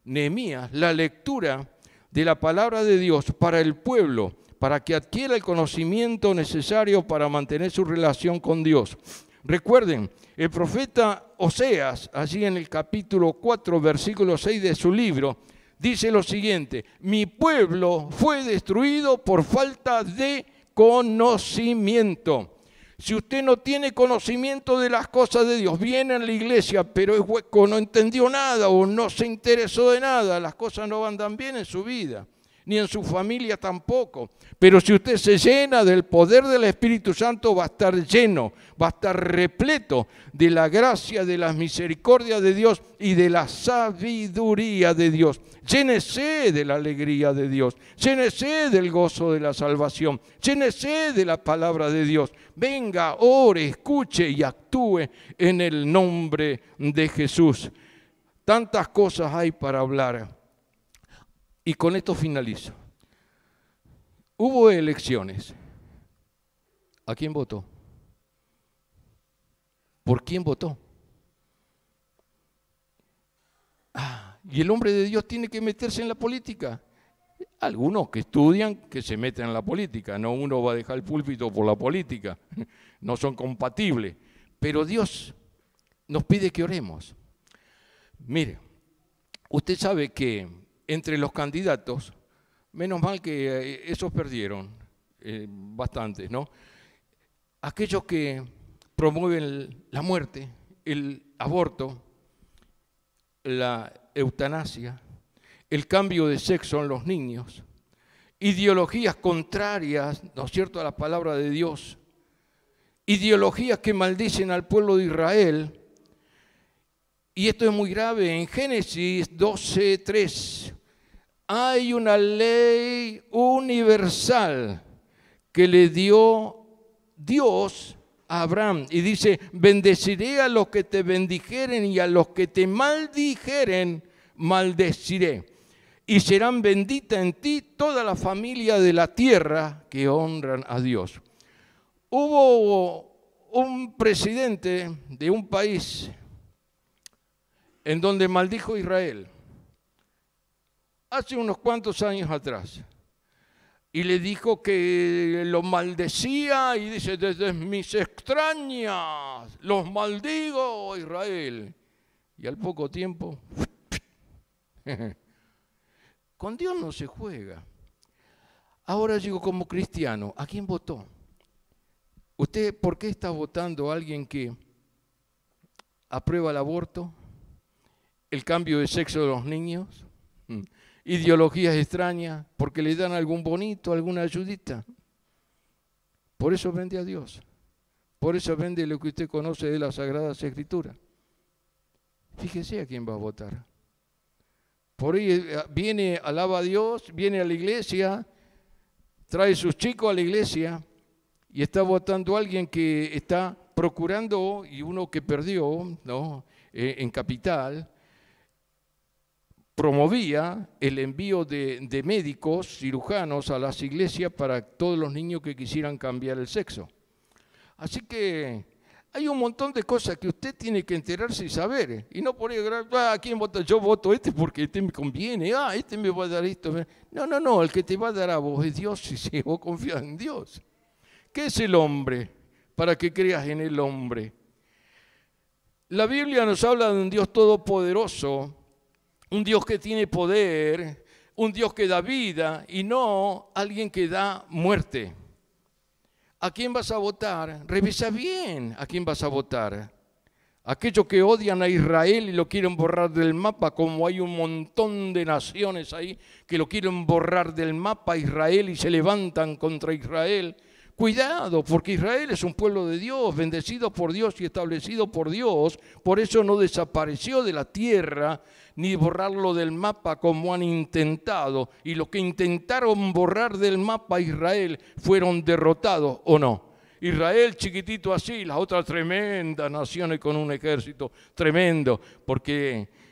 Nehemías la lectura de la palabra de Dios para el pueblo, para que adquiera el conocimiento necesario para mantener su relación con Dios. Recuerden, el profeta Oseas, allí en el capítulo 4, versículo 6 de su libro, dice lo siguiente: mi pueblo fue destruido por falta de conocimiento. Si usted no tiene conocimiento de las cosas de Dios, viene a la iglesia, pero es hueco, no entendió nada o no se interesó de nada, las cosas no andan bien en su vida. ni en su familia tampoco. Pero si usted se llena del poder del Espíritu Santo, va a estar lleno, va a estar repleto de la gracia, de la misericordia de Dios y de la sabiduría de Dios. Llénese de la alegría de Dios, llénese del gozo de la salvación, llénese de la palabra de Dios. Venga, ore, escuche y actúe en el nombre de Jesús. Tantas cosas hay para hablar. Y con esto finalizo. Hubo elecciones. ¿A quién votó? ¿Por quién votó? Y el hombre de Dios tiene que meterse en la política. Algunos que estudian que se meten en la política. No uno va a dejar el púlpito por la política. No son compatibles. Pero Dios nos pide que oremos. Mire, usted sabe que entre los candidatos, menos mal que esos perdieron, bastantes, ¿no? Aquellos que promueven la muerte, el aborto, la eutanasia, el cambio de sexo en los niños, ideologías contrarias, ¿no es cierto?, a la palabra de Dios, ideologías que maldicen al pueblo de Israel. Y esto es muy grave. En Génesis 12:3 hay una ley universal que le dio Dios a Abraham. Y dice, bendeciré a los que te bendijeren y a los que te maldijeren, maldeciré. Y serán benditas en ti toda la familia de la tierra que honran a Dios. Hubo un presidente de un país en donde maldijo a Israel, hace unos cuantos años atrás, y le dijo que lo maldecía, y dice, desde mis extrañas los maldigo a Israel. Y al poco tiempo, con Dios no se juega. Ahora digo, como cristiano, ¿a quién votó? ¿Usted por qué está votando a alguien que aprueba el aborto? El cambio de sexo de los niños, ideologías extrañas, porque le dan algún bonito, alguna ayudita. Por eso vende a Dios, por eso vende lo que usted conoce de las Sagradas Escrituras. Fíjese a quién va a votar. Por ahí viene, alaba a Dios, viene a la iglesia, trae sus chicos a la iglesia y está votando a alguien que está procurando, y uno que perdió, ¿no?, en Capital, promovía el envío de médicos, cirujanos a las iglesias para todos los niños que quisieran cambiar el sexo. Así que hay un montón de cosas que usted tiene que enterarse y saber. Y no por ahí, ¿a quién vota? Yo voto porque este me conviene, este me va a dar esto. No, el que te va a dar a vos es Dios, si vos confías en Dios. ¿Qué es el hombre? Para que creas en el hombre. La Biblia nos habla de un Dios todopoderoso, un Dios que tiene poder, un Dios que da vida y no alguien que da muerte. ¿A quién vas a votar? Revisa bien a quién vas a votar. Aquellos que odian a Israel y lo quieren borrar del mapa, como hay un montón de naciones ahí que lo quieren borrar del mapa Israel y se levantan contra Israel. Cuidado, porque Israel es un pueblo de Dios, bendecido por Dios y establecido por Dios. Por eso no desapareció de la tierra, ni borrarlo del mapa como han intentado. Y los que intentaron borrar del mapa a Israel fueron derrotados, ¿o no? Israel chiquitito así, las otras tremendas naciones con un ejército tremendo, porque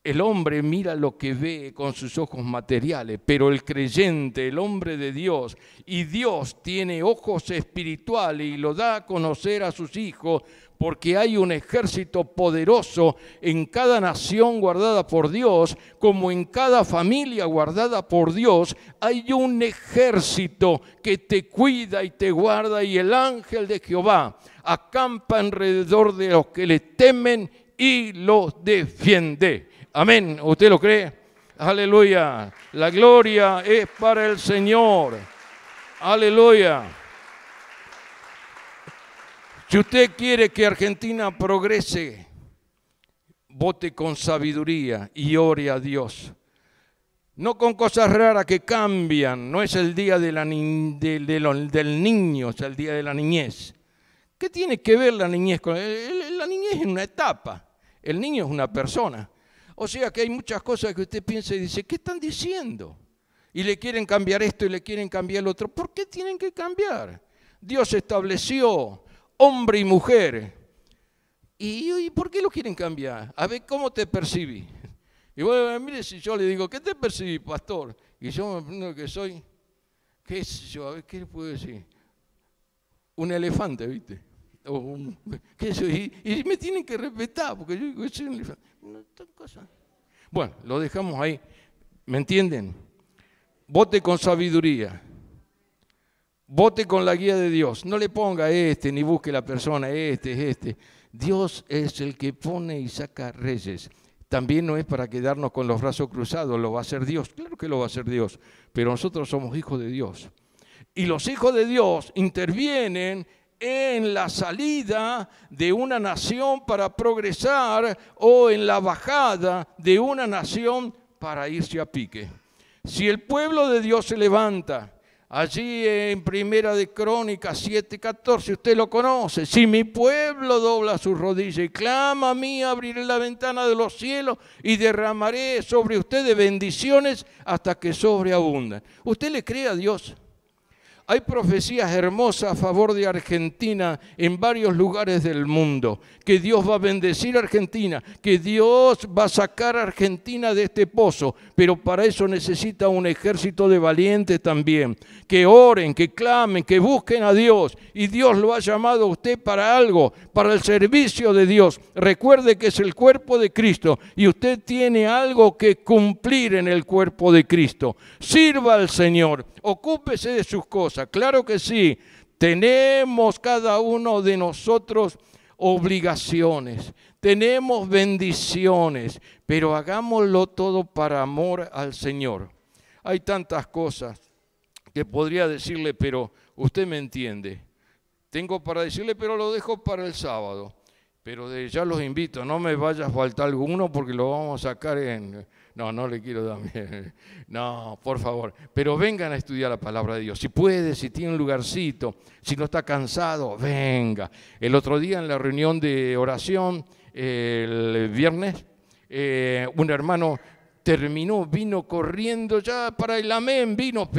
el hombre mira lo que ve con sus ojos materiales, pero el creyente, el hombre de Dios, y Dios tiene ojos espirituales y lo da a conocer a sus hijos, porque hay un ejército poderoso en cada nación guardada por Dios, como en cada familia guardada por Dios, hay un ejército que te cuida y te guarda, y el ángel de Jehová acampa alrededor de los que le temen y los defiende. Amén. ¿Usted lo cree? Aleluya. La gloria es para el Señor. Aleluya. Si usted quiere que Argentina progrese, vote con sabiduría y ore a Dios. no con cosas raras que cambian. No es el día del niño, es el día de la niñez. ¿Qué tiene que ver la niñez con la niñez? Es una etapa, el niño es una persona. O sea que hay muchas cosas que usted piensa y dice, ¿qué están diciendo? Y le quieren cambiar esto y le quieren cambiar lo otro. ¿Por qué tienen que cambiar? Dios estableció hombre y mujer. ¿Y por qué lo quieren cambiar? A ver, ¿cómo te percibí? Y bueno, mire, si yo le digo, ¿qué te percibí, pastor? Y yo me pregunto que soy, ¿qué sé yo? A ver, ¿qué le puedo decir? Un elefante, ¿viste? ¿Qué soy? Y me tienen que respetar, porque yo digo, soy un elefante. No, cosa. Bueno, lo dejamos ahí. ¿Me entienden? Vote con sabiduría. Vote con la guía de Dios. No le ponga ni busque la persona, este. Dios es el que pone y saca reyes. También no es para quedarnos con los brazos cruzados, lo va a hacer Dios. Claro que lo va a hacer Dios, pero nosotros somos hijos de Dios. Y los hijos de Dios intervienen en la salida de una nación para progresar o en la bajada de una nación para irse a pique. Si el pueblo de Dios se levanta, allí en Primera de Crónicas 7:14, usted lo conoce. Si mi pueblo dobla sus rodillas y clama a mí, abriré la ventana de los cielos y derramaré sobre ustedes bendiciones hasta que sobreabundan. ¿Usted le cree a Dios? Hay profecías hermosas a favor de Argentina en varios lugares del mundo, que Dios va a bendecir a Argentina, que Dios va a sacar a Argentina de este pozo, pero para eso necesita un ejército de valientes también, que oren, que clamen, que busquen a Dios, y Dios lo ha llamado a usted para algo, para el servicio de Dios. Recuerde que es el cuerpo de Cristo y usted tiene algo que cumplir en el cuerpo de Cristo. Sirva al Señor, ocúpese de sus cosas. Claro que sí, tenemos cada uno de nosotros obligaciones, tenemos bendiciones, pero hagámoslo todo para amor al Señor. Hay tantas cosas que podría decirle, pero usted me entiende. Tengo para decirle, pero lo dejo para el sábado. Pero ya los invito, no me vaya a faltar alguno porque lo vamos a sacar en... No le quiero dar miedo. No, por favor. Pero vengan a estudiar la palabra de Dios. Si puede, si tiene un lugarcito, si no está cansado, venga. El otro día en la reunión de oración, el viernes, un hermano vino corriendo ya para el amén, vino.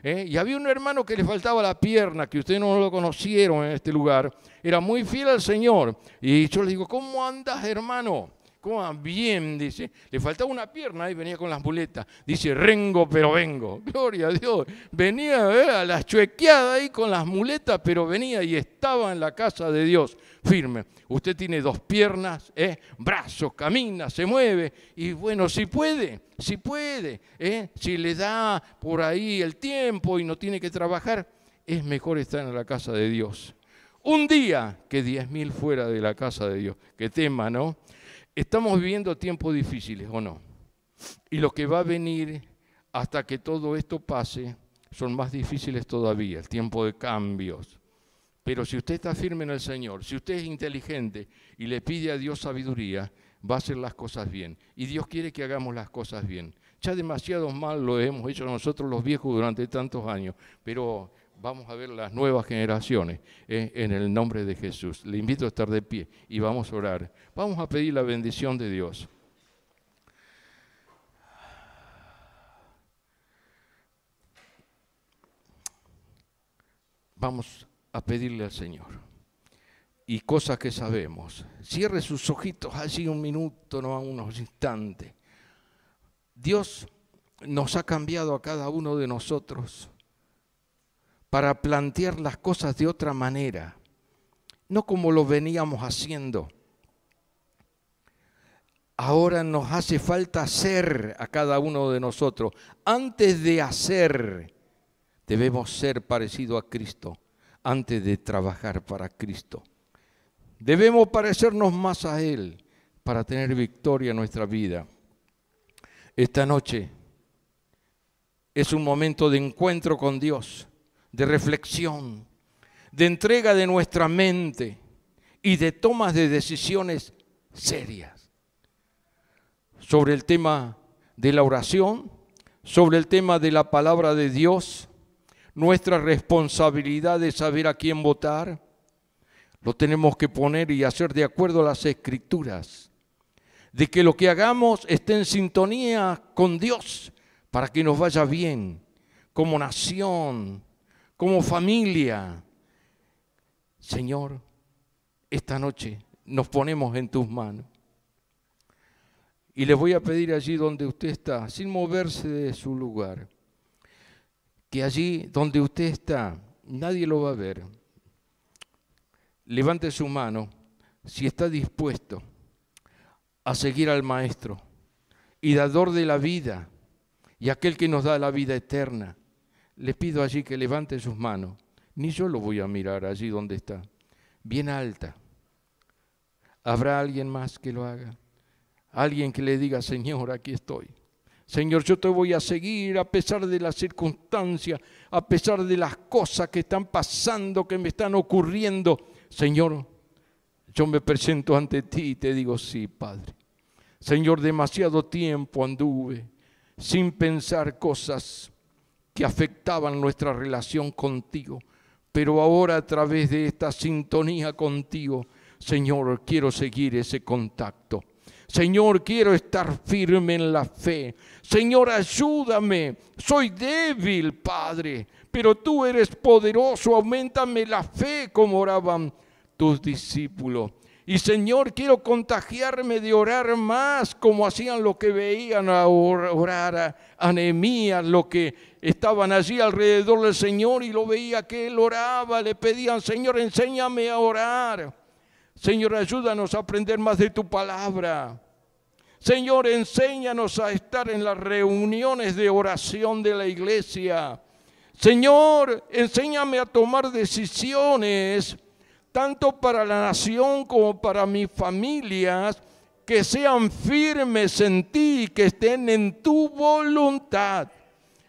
Y había un hermano que le faltaba la pierna, que ustedes no lo conocieron en este lugar. Era muy fiel al Señor. Y yo le digo, ¿cómo andas, hermano? ¿Cómo? Bien, dice. Le faltaba una pierna y venía con las muletas. Dice, rengo, pero vengo. Gloria a Dios. Venía a las chuequeadas ahí con las muletas, pero venía y estaba en la casa de Dios, firme. Usted tiene dos piernas, brazos, camina, se mueve. Y bueno, si puede, si le da por ahí el tiempo y no tiene que trabajar, es mejor estar en la casa de Dios. Un día que 10.000 fuera de la casa de Dios. Qué tema, ¿no? Estamos viviendo tiempos difíciles, ¿o no? Y lo que va a venir hasta que todo esto pase son más difíciles todavía, el tiempo de cambios. Pero si usted está firme en el Señor, si usted es inteligente y le pide a Dios sabiduría, va a hacer las cosas bien. Y Dios quiere que hagamos las cosas bien. Ya demasiado mal lo hemos hecho nosotros los viejos durante tantos años, pero vamos a ver las nuevas generaciones en el nombre de Jesús. Le invito a estar de pie y vamos a orar. Vamos a pedir la bendición de Dios. Vamos a pedirle al Señor. Y cosas que sabemos. Cierre sus ojitos así un minuto, no unos instantes. Dios nos ha cambiado a cada uno de nosotros para plantear las cosas de otra manera, no como lo veníamos haciendo. Ahora nos hace falta ser a cada uno de nosotros. Antes de hacer, debemos ser parecidos a Cristo, antes de trabajar para Cristo. Debemos parecernos más a Él para tener victoria en nuestra vida. Esta noche es un momento de encuentro con Dios, de reflexión, de entrega de nuestra mente y de tomas de decisiones serias sobre el tema de la oración, sobre el tema de la palabra de Dios, nuestra responsabilidad de saber a quién votar, lo tenemos que poner y hacer de acuerdo a las Escrituras, de que lo que hagamos esté en sintonía con Dios para que nos vaya bien, como nación, como familia. Señor, esta noche nos ponemos en tus manos. Y le voy a pedir allí donde usted está, sin moverse de su lugar, que allí donde usted está, nadie lo va a ver. Levante su mano si está dispuesto a seguir al Maestro y dador de la vida y aquel que nos da la vida eterna. Le pido allí que levante sus manos. Ni yo lo voy a mirar allí donde está, bien alta. ¿Habrá alguien más que lo haga? Alguien que le diga, Señor, aquí estoy. Señor, yo te voy a seguir a pesar de las circunstancias, a pesar de las cosas que están pasando, que me están ocurriendo. Señor, yo me presento ante ti y te digo, sí, Padre. Señor, demasiado tiempo anduve sin pensar cosas que afectaban nuestra relación contigo, pero ahora a través de esta sintonía contigo, Señor, quiero seguir ese contacto. Señor, quiero estar firme en la fe. Señor, ayúdame. Soy débil, Padre, pero tú eres poderoso. Auméntame la fe como oraban tus discípulos. Y Señor, quiero contagiarme de orar más como hacían los que veían a orar a Nehemías, los que estaban allí alrededor del Señor y lo veía que él oraba. Le pedían, Señor, enséñame a orar. Señor, ayúdanos a aprender más de tu palabra. Señor, enséñanos a estar en las reuniones de oración de la iglesia. Señor, enséñame a tomar decisiones, tanto para la nación como para mis familias, que sean firmes en ti, que estén en tu voluntad.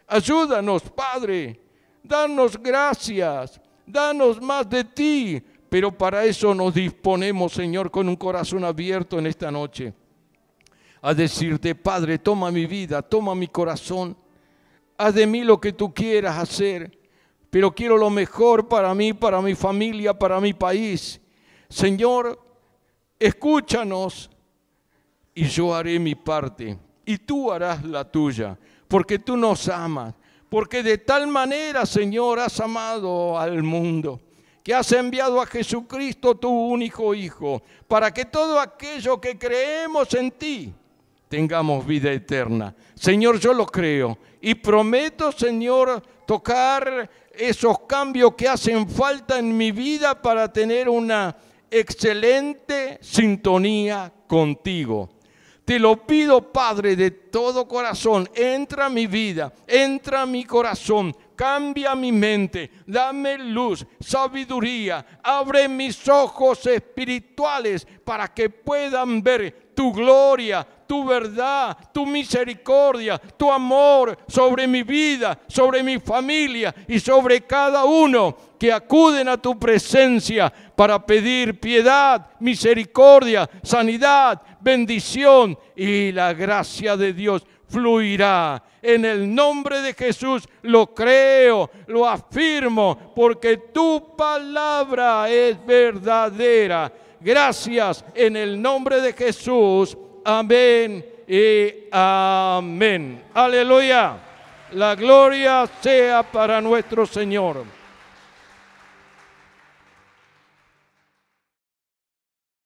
Ayúdanos, Padre, danos gracias, danos más de ti. Pero para eso nos disponemos, Señor, con un corazón abierto en esta noche, a decirte, Padre, toma mi vida, toma mi corazón, haz de mí lo que tú quieras hacer, pero quiero lo mejor para mí, para mi familia, para mi país. Señor, escúchanos y yo haré mi parte y tú harás la tuya, porque tú nos amas, porque de tal manera, Señor, has amado al mundo, que has enviado a Jesucristo, tu único Hijo, para que todo aquello que creemos en ti tengamos vida eterna. Señor, yo lo creo y prometo, Señor, tocar esos cambios que hacen falta en mi vida para tener una excelente sintonía contigo. Te lo pido, Padre, de todo corazón. Entra a mi vida, entra a mi corazón. Cambia mi mente, dame luz, sabiduría, abre mis ojos espirituales para que puedan ver tu gloria, tu verdad, tu misericordia, tu amor sobre mi vida, sobre mi familia y sobre cada uno que acuden a tu presencia para pedir piedad, misericordia, sanidad, bendición y la gracia de Dios fluirá. En el nombre de Jesús lo creo, lo afirmo, porque tu palabra es verdadera. Gracias en el nombre de Jesús. Amén y amén. Aleluya. La gloria sea para nuestro Señor.